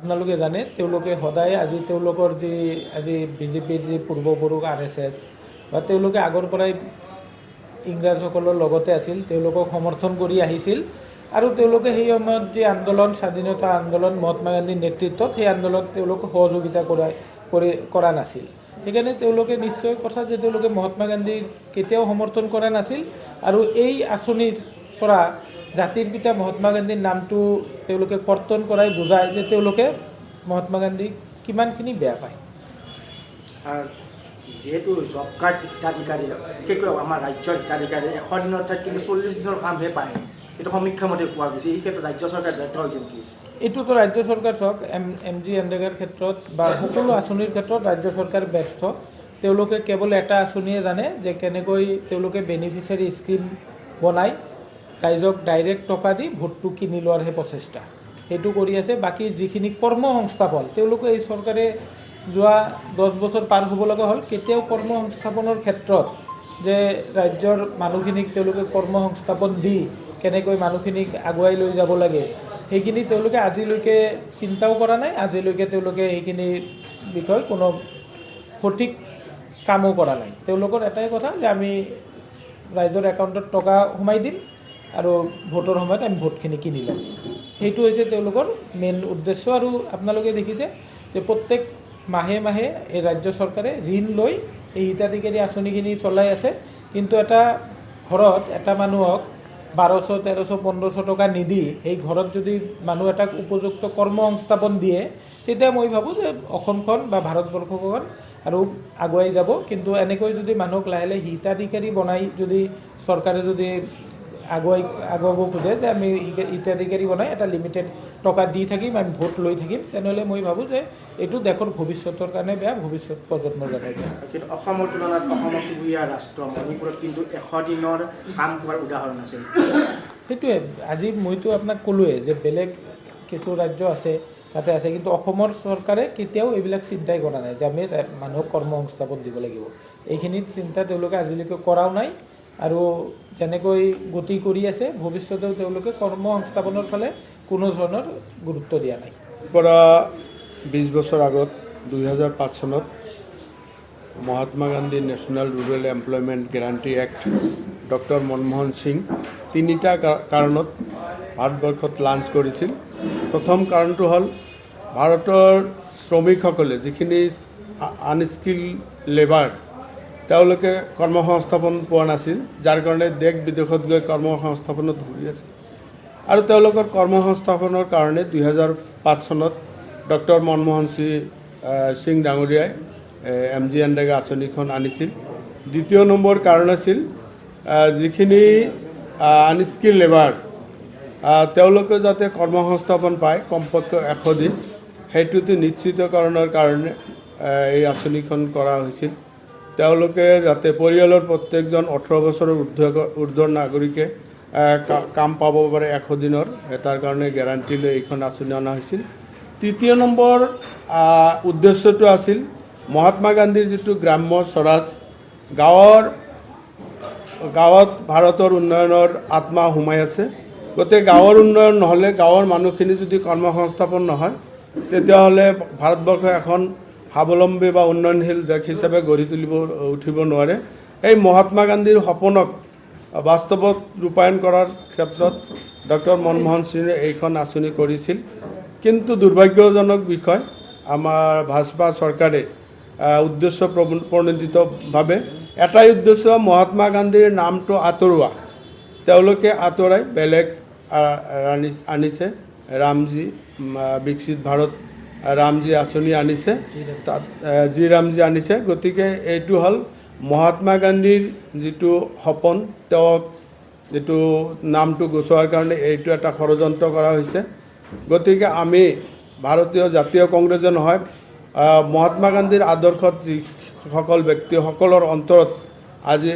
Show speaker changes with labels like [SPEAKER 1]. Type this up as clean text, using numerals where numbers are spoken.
[SPEAKER 1] আপোনালোকে জানে তেওঁলোকে সদায় আজি তেওঁলোকৰ যি আজি বিজেপিৰ যি পূৰ্বপুৰুষ RSS বা তেওঁলোকে আগৰ পৰাই ইংৰাজসকলৰ লগতে আছিল, তেওঁলোকক সমৰ্থন কৰি আহিছিল আৰু তেওঁলোকে সেই সময়ত যি আন্দোলন স্বাধীনতা আন্দোলন মহাত্মা গান্ধীৰ নেতৃত্বত সেই আন্দোলনত তেওঁলোকে সহযোগিতা কৰা নাছিল। সেইকাৰণে তেওঁলোকে নিশ্চয় কথা যে তেওঁলোকে মহাত্মা গান্ধীৰ কেতিয়াও সমৰ্থন কৰা নাছিল আৰু এই আঁচনিৰ পৰা জাতিৰ পিতা মহাত্মা গান্ধীৰ নামটো তেওঁলোকে কৰ্তন কৰাই বুজায় যে তেওঁলোকে মহাত্মা গান্ধীক কিমানখিনি বেয়া পায়।
[SPEAKER 2] যেহেতু জব কাৰ্ড হিতাধিকাৰী বিশেষকৈ আমাৰ ৰাজ্যৰ হিতাধিকাৰী 100 দিনৰ ঠাইত কিন্তু 40 দিনৰ কামহে পায়, এইটো সমীক্ষা মতে পোৱা গৈছে। এই ক্ষেত্ৰত ৰাজ্য চৰকাৰ ব্যৰ্থ হৈছে নেকি?
[SPEAKER 1] এইটোতো ৰাজ্য চৰকাৰ চাওক MG এনৰেগাৰ ক্ষেত্ৰত বা সকলো আঁচনিৰ ক্ষেত্ৰত ৰাজ্য চৰকাৰ ব্যৰ্থ। তেওঁলোকে কেৱল এটা আঁচনিয়ে জানে যে কেনেকৈ তেওঁলোকে বেনিফিচিয়াৰী স্কিম বনাই ৰাইজক ডাইৰেক্ট টকা দি ভোটটো কিনি লোৱাৰহে প্ৰচেষ্টা, সেইটো কৰি আছে। বাকী যিখিনি কৰ্ম সংস্থাপন তেওঁলোকে এই চৰকাৰে যোৱা 10 বছৰ পাৰ হ'ব লগা হ'ল, কেতিয়াও কৰ্ম সংস্থাপনৰ ক্ষেত্ৰত যে ৰাজ্যৰ মানুহখিনিক তেওঁলোকে কৰ্ম সংস্থাপন দি কেনেকৈ মানুহখিনিক আগুৱাই লৈ যাব লাগে সেইখিনি তেওঁলোকে আজিলৈকে চিন্তাও কৰা নাই। আজিলৈকে তেওঁলোকে সেইখিনি বিষয় কোনো সঠিক কামো কৰা নাই। তেওঁলোকৰ এটাই কথা যে আমি ৰাইজৰ একাউণ্টত টকা সোমাই দিম আৰু ভোটৰ সময়ত আমি ভোটখিনি কিনি ল'ম, সেইটো হৈছে তেওঁলোকৰ মেইন উদ্দেশ্য। আৰু আপোনালোকে দেখিছে যে প্ৰত্যেক মাহে মাহে এই ৰাজ্য চৰকাৰে ঋণ লৈ এই হিতাধিকাৰী আঁচনিখিনি চলাই আছে, কিন্তু এটা ঘৰত এটা মানুহক 1200, 1300, 1500 টকা নিদি সেই ঘৰত যদি মানুহ এটাক উপযুক্ত কৰ্ম সংস্থাপন দিয়ে তেতিয়া মই ভাবোঁ যে অসমখন বা ভাৰতবৰ্ষখন আৰু আগুৱাই যাব। কিন্তু এনেকৈ যদি মানুহক লাহে লাহে হিতাধিকাৰী বনাই যদি চৰকাৰে যদি আগুৱাব খোজে যে আমি হিতাধিকাৰী বনাই এটা লিমিটেড টকা দি থাকিম, আমি ভোট লৈ থাকিম, তেনেহ'লে মই ভাবোঁ যে এইটো দেশৰ ভৱিষ্যতৰ কাৰণে বেয়া, ভৱিষ্যত প্ৰজন্মৰ কাৰণে বেয়া।
[SPEAKER 2] কিন্তু অসমৰ তুলনাত অসমৰ চুবুৰীয়া ৰাষ্ট্ৰ মণিপুৰত কিন্তু 100 দিনৰ কাম পোৱাৰ উদাহৰণ আছে।
[SPEAKER 1] সেইটোৱে আজি মইতো আপোনাক ক'লোৱে যে বেলেগ কিছু ৰাজ্য আছে তাতে আছে, কিন্তু অসমৰ চৰকাৰে কেতিয়াও এইবিলাক চিন্তাই কৰা নাই যে আমি মানুহক কৰ্ম সংস্থাপন দিব লাগিব। এইখিনিত চিন্তা তেওঁলোকে আজিলৈকে কৰাও নাই আৰু যেনেকৈ গতি কৰি আছে ভৱিষ্যতেও তেওঁলোকে কৰ্ম সংস্থাপনৰ ফালে কোনো ধৰণৰ গুৰুত্ব দিয়া নাই।
[SPEAKER 3] পৰা 20 বছৰ আগত 2005 চনত Mahatma Gandhi national rural employment guarantee act doctor Manmohan Singh 3টা কাৰণত ভাৰতবৰ্ষত লাঞ্চ কৰিছিল। প্ৰথম কাৰণটো হ'ল ভাৰতৰ শ্ৰমিকসকলে যিখিনি আনস্কিল লেবাৰ তেওঁলোকে কৰ্মসংস্থাপন পোৱা নাছিল, যাৰ কাৰণে দেশ বিদেশত গৈ কৰ্মসংস্থাপনত ঘূৰি আছে আৰু তেওঁলোকৰ কৰ্মসংস্থাপনৰ কাৰণে 2005 চনত ডক্টৰ মনমোহন সিং ডাঙৰীয়াই MG এনৰেগা আঁচনিখন আনিছিল। দ্বিতীয় নম্বৰ কাৰণ আছিল যিখিনি আনস্কিল লেবাৰ তেওঁলোকে যাতে কৰ্মসংস্থাপন পায় কমপক্ষে 100 দিন, সেইটোতে নিশ্চিতকৰণৰ কাৰণে এই আঁচনিখন কৰা হৈছিল। তেওঁলোকে যাতে পৰিয়ালৰ প্ৰত্যেকজন 18 বছৰৰ ঊৰ্ধ্বৰ নাগৰিকে কাম পাব পাৰে 100 দিনৰ, তাৰ কাৰণে গেৰাণ্টি লৈ এইখন আঁচনি অনা হৈছিল। তৃতীয় নম্বৰ উদ্দেশ্যটো আছিল মহাত্মা গান্ধীৰ যিটো গ্ৰাম্য স্বৰাজ, গাঁৱত ভাৰতৰ উন্নয়নৰ আত্মা সোমাই আছে। গতিকে গাঁৱৰ উন্নয়ন নহ'লে, গাঁৱৰ মানুহখিনি যদি কৰ্মসংস্থাপন নহয়, তেতিয়াহ'লে ভাৰতবৰ্ষ এখন স্বাৱলম্বী বা উন্নয়নশীল দেশ হিচাপে গঢ়ি উঠিব নোৱাৰে। এই মহাত্মা গান্ধীৰ সপোনক বাস্তৱত ৰূপায়ণ কৰাৰ ক্ষেত্ৰত ডক্টৰ মনমোহন সিঙে এইখন আঁচনি কৰিছিল। কিন্তু দুৰ্ভাগ্যজনক বিষয়, আমাৰ ভাজপা চৰকাৰে উদ্দেশ্য প্ৰণোদিতভাৱে এটাই উদ্দেশ্য মহাত্মা গান্ধীৰ নামটো আঁতৰোৱা, তেওঁলোকে আঁতৰাই বেলেগ আনিছে। ৰামজী বিকশিত ভাৰত ৰামজী আঁচনি আনিছে, তাত যি ৰামজী আনিছে। গতিকে এইটো হ'ল মহাত্মা গান্ধীৰ যিটো সপোন, তেওঁক যিটো নামটো গুচোৱাৰ কাৰণে এইটো এটা ষড়যন্ত্ৰ কৰা হৈছে। গতিকে আমি ভাৰতীয় জাতীয় কংগ্ৰেছে নহয়, মহাত্মা গান্ধীৰ আদৰ্শত যিসকল ব্যক্তিসকলৰ অন্তৰত আজি